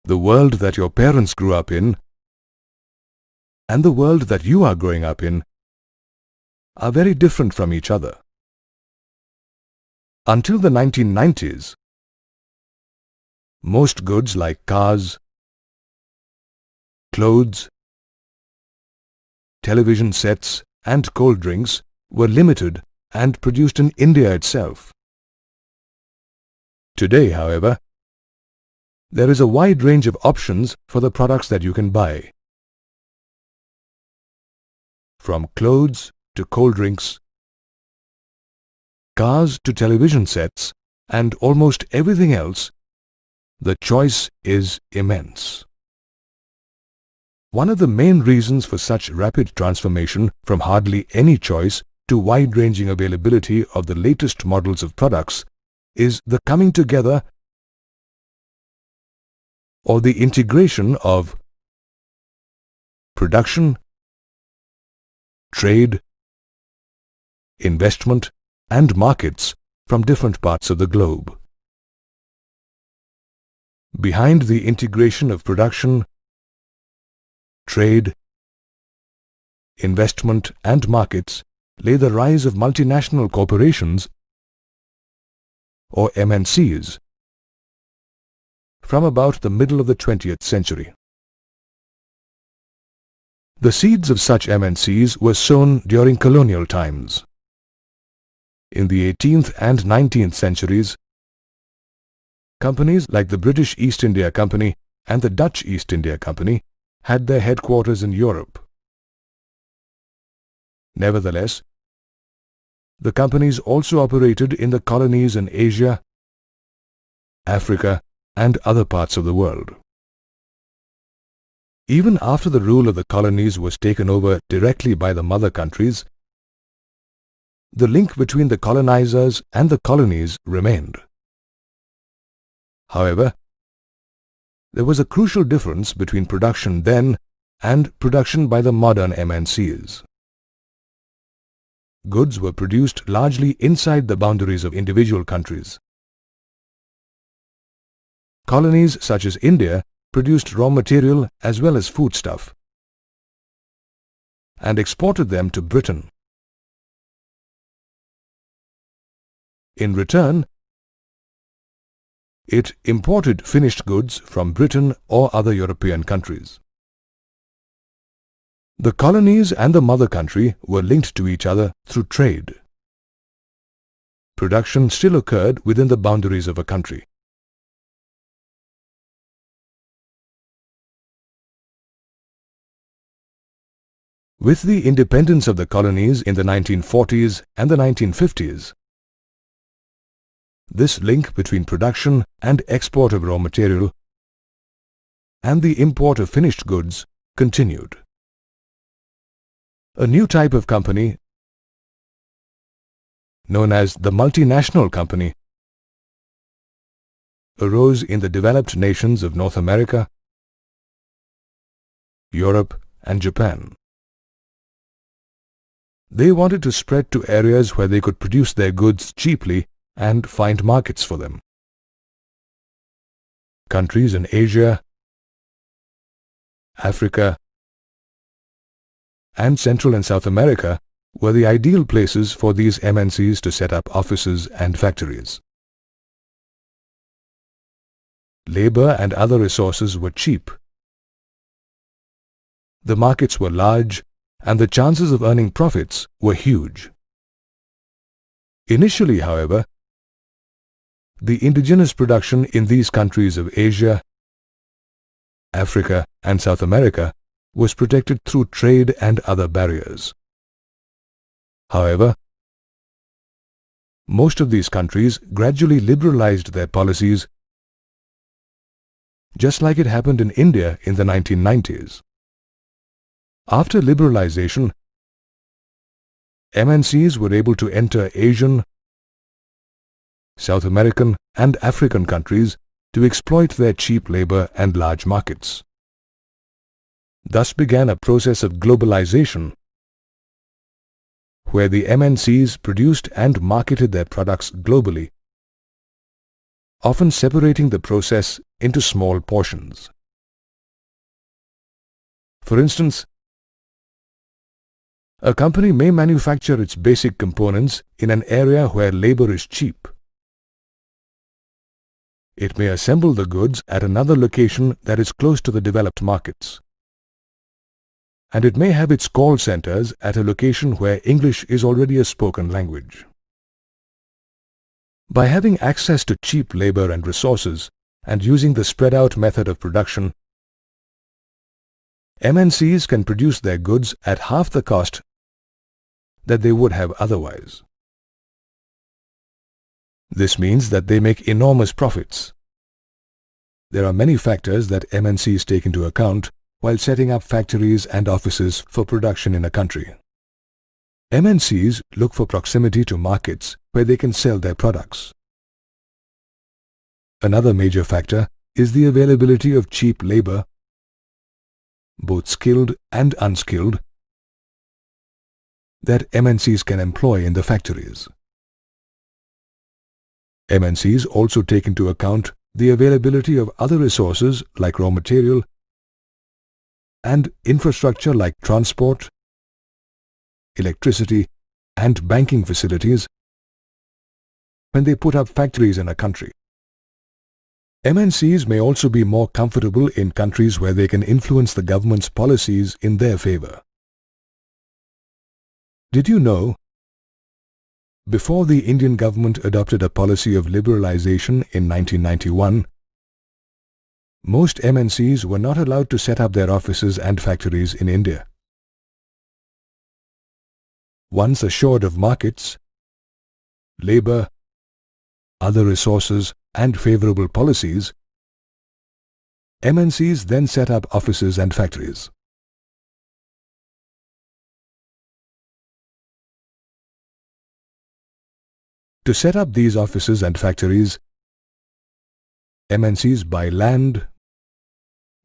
the world that your parents grew up in and the world that you are growing up in are very different from each other. Until the 1990s, most goods like cars, clothes, television sets and cold drinks were limited and produced in India itself. Today, however, there is a wide range of options for the products that you can buy. From clothes to cold drinks, cars to television sets, and almost everything else, the choice is immense. One of the main reasons for such rapid transformation from hardly any choice to wide-ranging availability of the latest models of products is the coming together or the integration of production, trade, investment, and markets from different parts of the globe. Behind the integration of production, trade, investment, and markets lay the rise of multinational corporations or MNCs from about the middle of the 20th century. The seeds of such MNCs were sown during colonial times. In the 18th and 19th centuries, companies like the British East India Company and the Dutch East India Company had their headquarters in Europe. Nevertheless, the companies also operated in the colonies in Asia, Africa, and other parts of the world. Even after the rule of the colonies was taken over directly by the mother countries, the link between the colonizers and the colonies remained. However, there was a crucial difference between production then and production by the modern MNCs. Goods were produced largely inside the boundaries of individual countries. Colonies such as India produced raw material as well as foodstuff and exported them to Britain. In return, it imported finished goods from Britain or other European countries. The colonies and the mother country were linked to each other through trade. Production still occurred within the boundaries of a country. With the independence of the colonies in the 1940s and the 1950s, this link between production and export of raw material and the import of finished goods continued. A new type of company, known as the multinational company, arose in the developed nations of North America, Europe, and Japan. They wanted to spread to areas where they could produce their goods cheaply and find markets for them. Countries in Asia, Africa, and Central and South America were the ideal places for these MNCs to set up offices and factories. Labor and other resources were cheap. The markets were large, and the chances of earning profits were huge. Initially, however, the indigenous production in these countries of Asia, Africa, and South America was protected through trade and other barriers. However, most of these countries gradually liberalized their policies, just like it happened in India in the 1990s. After liberalization, MNCs were able to enter Asian, South American, and African countries to exploit their cheap labor and large markets. Thus began a process of globalization, where the MNCs produced and marketed their products globally, often separating the process into small portions. For instance, a company may manufacture its basic components in an area where labor is cheap. It may assemble the goods at another location that is close to the developed markets. And it may have its call centers at a location where English is already a spoken language. By having access to cheap labor and resources and using the spread-out method of production, MNCs can produce their goods at half the cost that they would have otherwise. This means that they make enormous profits. There are many factors that MNCs take into account while setting up factories and offices for production in a country. MNCs look for proximity to markets where they can sell their products. Another major factor is the availability of cheap labor, both skilled and unskilled, that MNCs can employ in the factories. MNCs also take into account the availability of other resources like raw material and infrastructure like transport, electricity, and banking facilities when they put up factories in a country. MNCs may also be more comfortable in countries where they can influence the government's policies in their favor. Did you know, before the Indian government adopted a policy of liberalization in 1991, most MNCs were not allowed to set up their offices and factories in India. Once assured of markets, labor, other resources, and favorable policies, MNCs then set up offices and factories. To set up these offices and factories, MNCs buy land,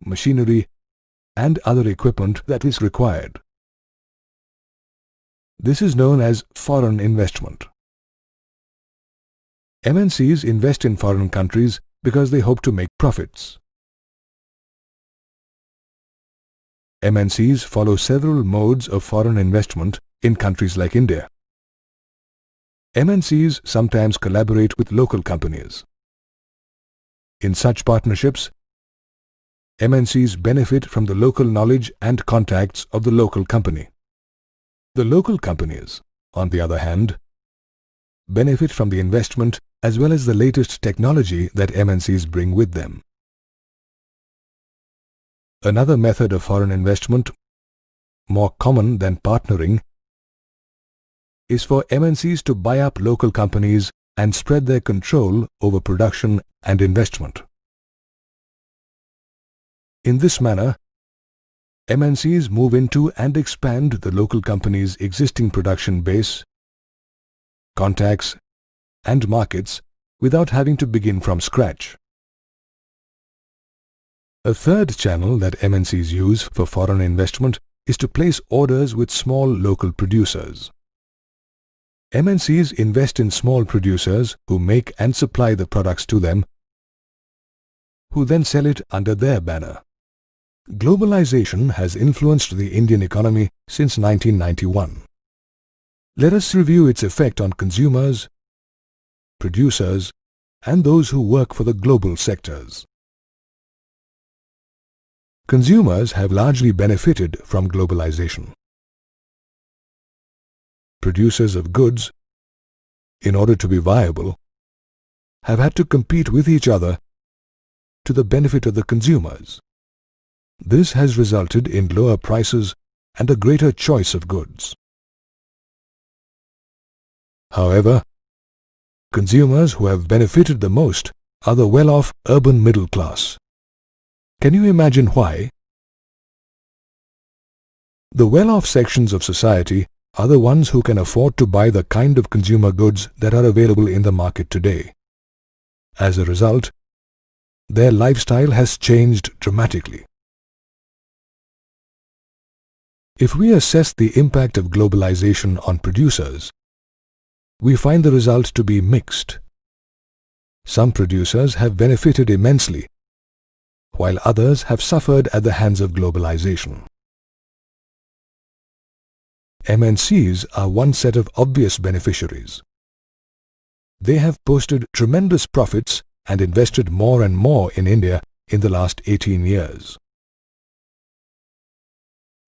machinery, and other equipment that is required. This is known as foreign investment. MNCs invest in foreign countries because they hope to make profits. MNCs follow several modes of foreign investment in countries like India. MNCs sometimes collaborate with local companies. In such partnerships, MNCs benefit from the local knowledge and contacts of the local company. The local companies, on the other hand, benefit from the investment as well as the latest technology that MNCs bring with them. Another method of foreign investment, more common than partnering, is for MNCs to buy up local companies and spread their control over production and investment. In this manner, MNCs move into and expand the local company's existing production base, contacts, and markets without having to begin from scratch. A third channel that MNCs use for foreign investment is to place orders with small local producers. MNCs invest in small producers who make and supply the products to them, who then sell it under their banner. Globalization has influenced the Indian economy since 1991. Let us review its effect on consumers, producers, and those who work for the global sectors. Consumers have largely benefited from globalization. Producers of goods, in order to be viable, have had to compete with each other to the benefit of the consumers. This has resulted in lower prices and a greater choice of goods. However, consumers who have benefited the most are the well-off urban middle class. Can you imagine why? The well-off sections of society are the ones who can afford to buy the kind of consumer goods that are available in the market today. As a result, their lifestyle has changed dramatically. If we assess the impact of globalization on producers, we find the result to be mixed. Some producers have benefited immensely while others have suffered at the hands of globalization. MNCs are one set of obvious beneficiaries. They have posted tremendous profits and invested more and more in India in the last 18 years.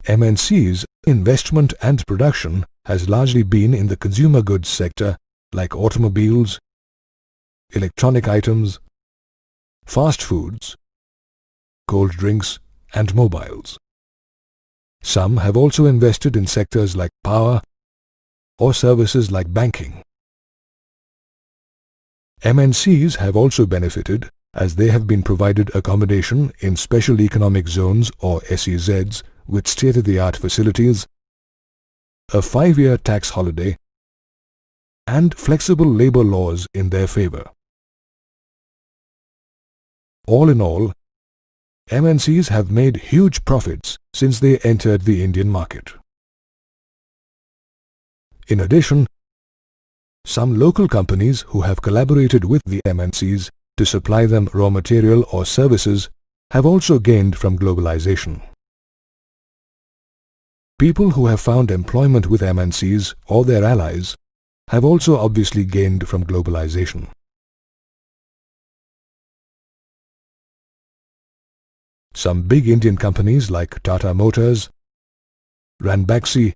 MNCs' investment and production has largely been in the consumer goods sector like automobiles, electronic items, fast foods, cold drinks and mobiles. Some have also invested in sectors like power or services like banking. MNCs have also benefited as they have been provided accommodation in Special Economic Zones or SEZs with state-of-the-art facilities, a 5-year tax holiday, and flexible labor laws in their favor. All in all, MNCs have made huge profits since they entered the Indian market. In addition, some local companies who have collaborated with the MNCs to supply them raw material or services have also gained from globalization. People who have found employment with MNCs or their allies have also obviously gained from globalization. Some big Indian companies like Tata Motors, Ranbaxy,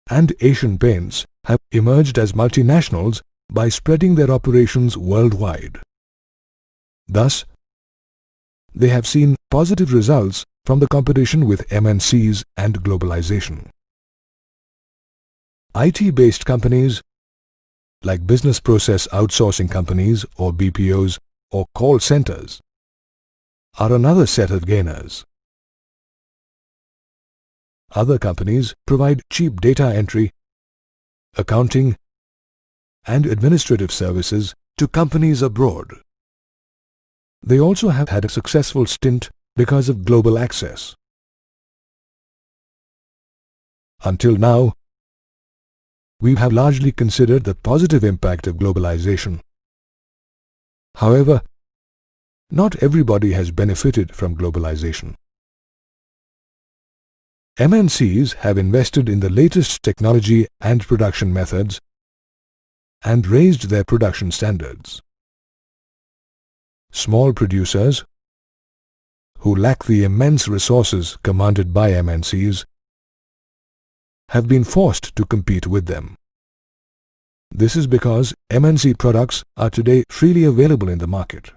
and Asian Paints have emerged as multinationals by spreading their operations worldwide. Thus, they have seen positive results from the competition with MNCs and globalization. IT-based companies like business process outsourcing companies or BPOs or call centers are another set of gainers. Other companies provide cheap data entry, accounting, and administrative services to companies abroad. They also have had a successful stint because of global access. Until now, we have largely considered the positive impact of globalization. However, not everybody has benefited from globalization. MNCs have invested in the latest technology and production methods and raised their production standards. Small producers who lack the immense resources commanded by MNCs have been forced to compete with them. This is because MNC products are today freely available in the market.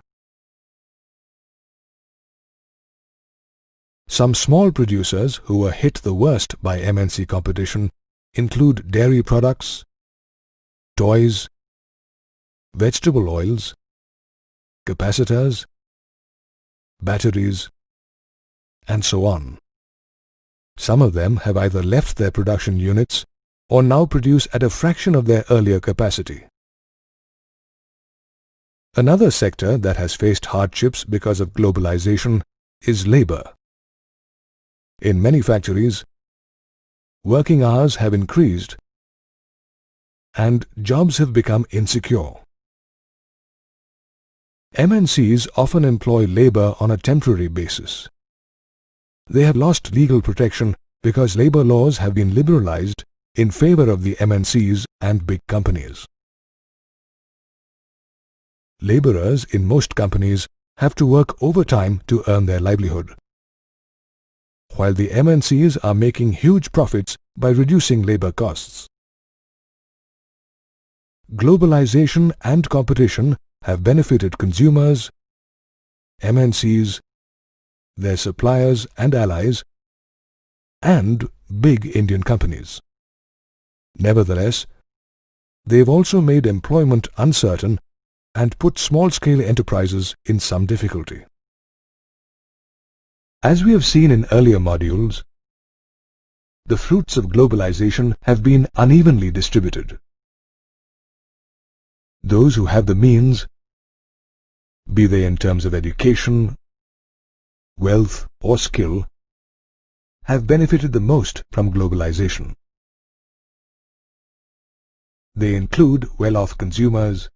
Some small producers who were hit the worst by MNC competition include dairy products, toys, vegetable oils, capacitors, batteries, and so on. Some of them have either left their production units or now produce at a fraction of their earlier capacity. Another sector that has faced hardships because of globalization is labor. In many factories, working hours have increased and jobs have become insecure. MNCs often employ labor on a temporary basis. They have lost legal protection because labor laws have been liberalized in favor of the MNCs and big companies. Laborers in most companies have to work overtime to earn their livelihood, while the MNCs are making huge profits by reducing labor costs. Globalization and competition have benefited consumers, MNCs, their suppliers and allies, and big Indian companies. Nevertheless, they've also made employment uncertain and put small-scale enterprises in some difficulty. As we have seen in earlier modules, the fruits of globalization have been unevenly distributed. Those who have the means, be they in terms of education, wealth or skill, have benefited the most from globalization. They include well-off consumers,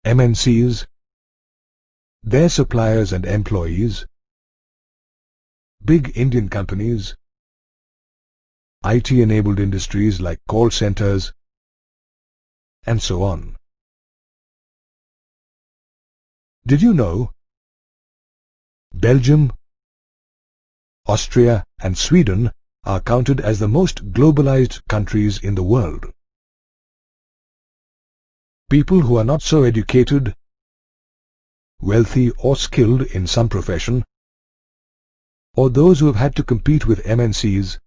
MNCs, their suppliers and employees, big Indian companies, IT-enabled industries like call centers, and so on. Did you know Belgium, Austria, and Sweden are counted as the most globalized countries in the world? People who are not so educated, wealthy, or skilled in some profession, or those who have had to compete with MNCs,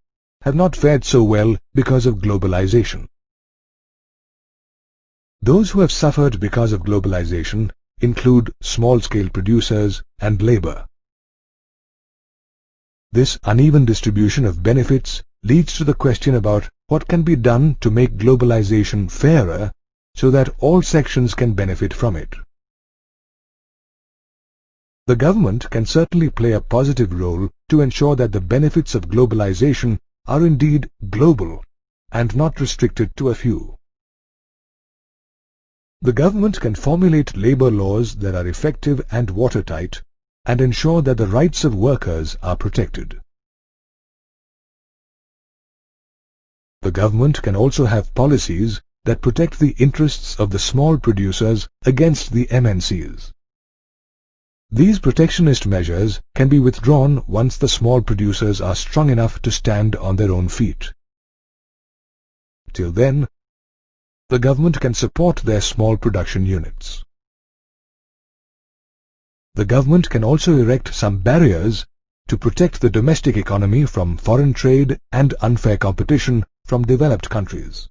have not fared so well because of globalization. Those who have suffered because of globalization include small-scale producers and labor. This uneven distribution of benefits leads to the question about what can be done to make globalization fairer so that all sections can benefit from it. The government can certainly play a positive role to ensure that the benefits of globalization are indeed global and not restricted to a few. The government can formulate labor laws that are effective and watertight and ensure that the rights of workers are protected. The government can also have policies that protect the interests of the small producers against the MNCs. These protectionist measures can be withdrawn once the small producers are strong enough to stand on their own feet. Till then, the government can support their small production units. The government can also erect some barriers to protect the domestic economy from foreign trade and unfair competition from developed countries.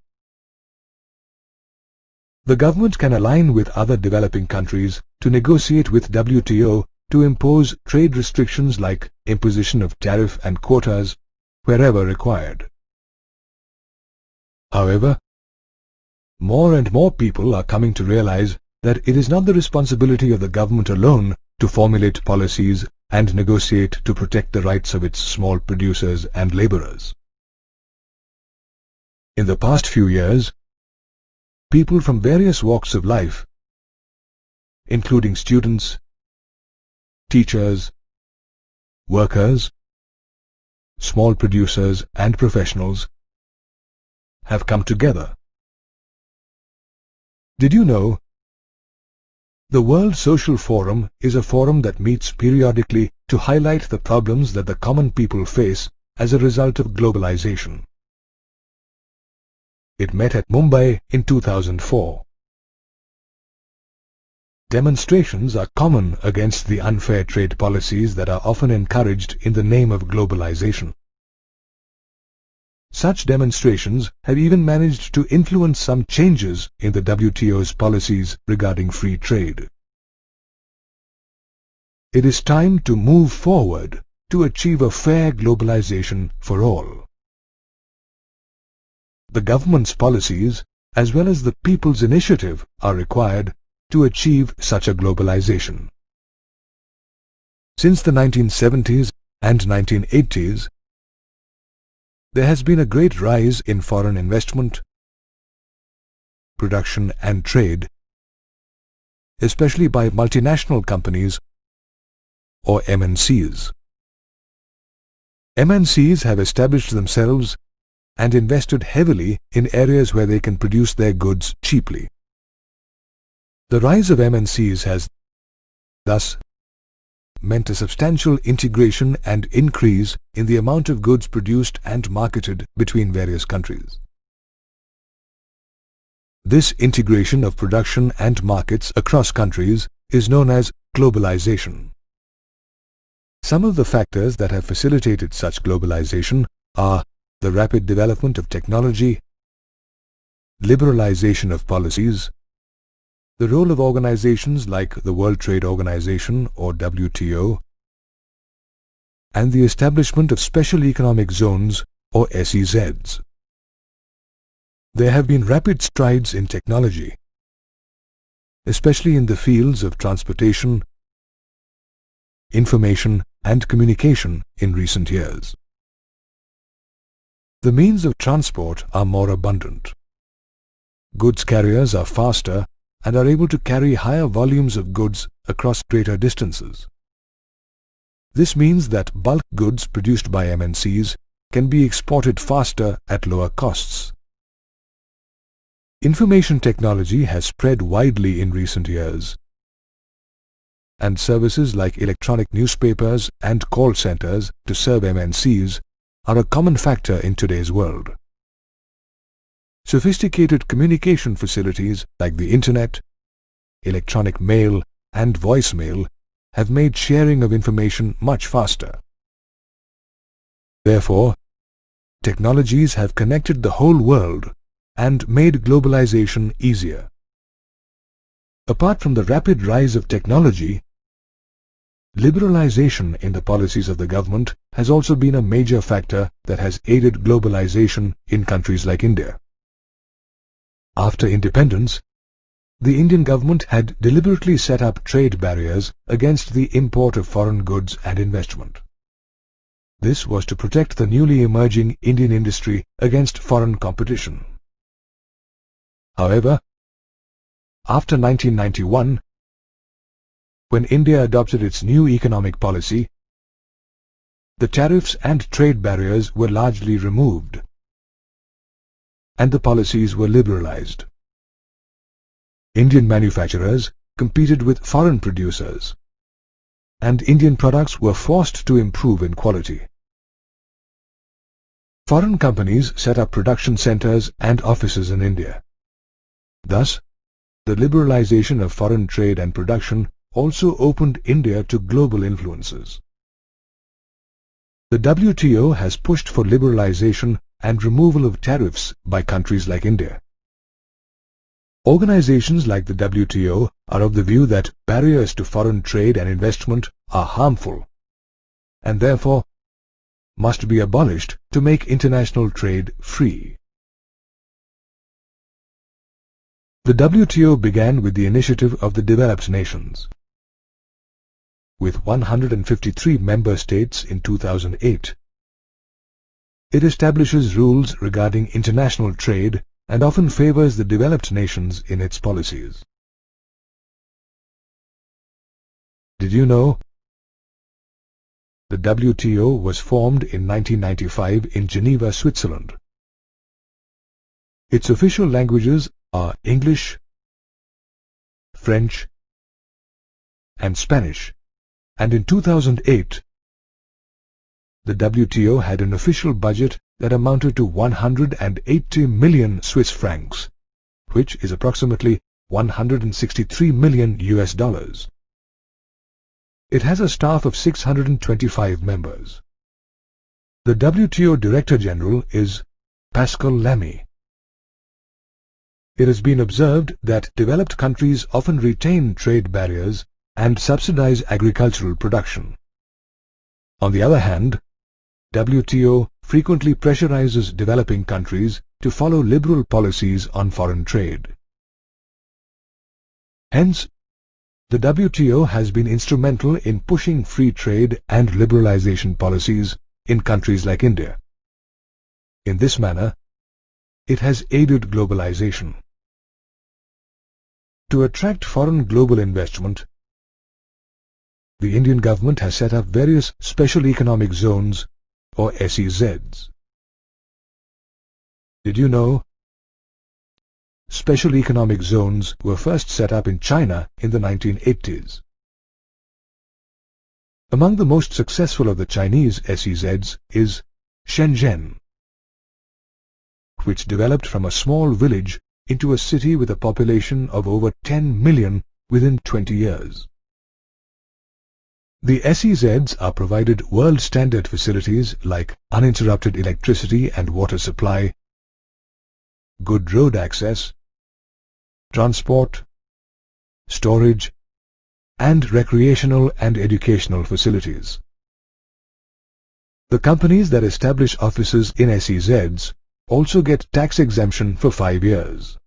The government can align with other developing countries to negotiate with WTO to impose trade restrictions like imposition of tariff and quotas wherever required. However, more and more people are coming to realize that it is not the responsibility of the government alone to formulate policies and negotiate to protect the rights of its small producers and laborers. In the past few years, people from various walks of life, including students, teachers, workers, small producers and professionals, have come together. Did you know? The World Social Forum is a forum that meets periodically to highlight the problems that the common people face as a result of globalization. It met at Mumbai in 2004. Demonstrations are common against the unfair trade policies that are often encouraged in the name of globalization. Such demonstrations have even managed to influence some changes in the WTO's policies regarding free trade. It is time to move forward to achieve a fair globalization for all. The government's policies, as well as the people's initiative, are required to achieve such a globalization. Since the 1970s and 1980s, there has been a great rise in foreign investment, production and trade, especially by multinational companies or MNCs. MNCs have established themselves and invested heavily in areas where they can produce their goods cheaply. The rise of MNCs has thus meant a substantial integration and increase in the amount of goods produced and marketed between various countries. This integration of production and markets across countries is known as globalization. Some of the factors that have facilitated such globalization are the rapid development of technology, liberalization of policies, the role of organizations like the World Trade Organization or WTO, and the establishment of special economic zones or SEZs. There have been rapid strides in technology, especially in the fields of transportation, information and communication in recent years. The means of transport are more abundant. Goods carriers are faster and are able to carry higher volumes of goods across greater distances. This means that bulk goods produced by MNCs can be exported faster at lower costs. Information technology has spread widely in recent years, and services like electronic newspapers and call centers to serve MNCs are a common factor in today's world. Sophisticated communication facilities like the Internet, electronic mail, and voicemail have made sharing of information much faster. Therefore, technologies have connected the whole world and made globalization easier. Apart from the rapid rise of technology, liberalization in the policies of the government has also been a major factor that has aided globalization in countries like India. After independence, the Indian government had deliberately set up trade barriers against the import of foreign goods and investment. This was to protect the newly emerging Indian industry against foreign competition. However, after 1991, when India adopted its new economic policy, the tariffs and trade barriers were largely removed, and the policies were liberalized. Indian manufacturers competed with foreign producers, and Indian products were forced to improve in quality. Foreign companies set up production centers and offices in India. Thus, the liberalization of foreign trade and production also opened India to global influences. The WTO has pushed for liberalization and removal of tariffs by countries like India. Organizations like the WTO are of the view that barriers to foreign trade and investment are harmful and therefore must be abolished to make international trade free. The WTO began with the initiative of the developed nations. With 153 member states in 2008, it establishes rules regarding international trade and often favors the developed nations in its policies. Did you know? The WTO was formed in 1995 in Geneva, Switzerland. Its official languages are English, French, and Spanish, and in 2008, the WTO had an official budget that amounted to 180 million Swiss francs, which is approximately 163 million US dollars. It has a staff of 625 members. The WTO Director General is Pascal Lamy. It has been observed that developed countries often retain trade barriers and subsidize agricultural production. On the other hand, WTO frequently pressurizes developing countries to follow liberal policies on foreign trade. Hence, the WTO has been instrumental in pushing free trade and liberalization policies in countries like India. In this manner, it has aided globalization. To attract foreign global investment, the Indian government has set up various special economic zones or SEZs. Did you know? Special economic zones were first set up in China in the 1980s. Among the most successful of the Chinese SEZs is Shenzhen, which developed from a small village into a city with a population of over 10 million within 20 years. The SEZs are provided world-standard facilities like uninterrupted electricity and water supply, good road access, transport, storage, and recreational and educational facilities. The companies that establish offices in SEZs also get tax exemption for 5 years.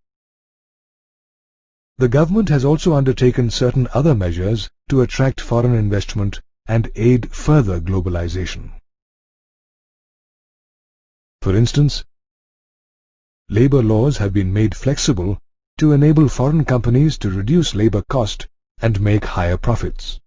The government has also undertaken certain other measures to attract foreign investment and aid further globalization. For instance, labor laws have been made flexible to enable foreign companies to reduce labor cost and make higher profits.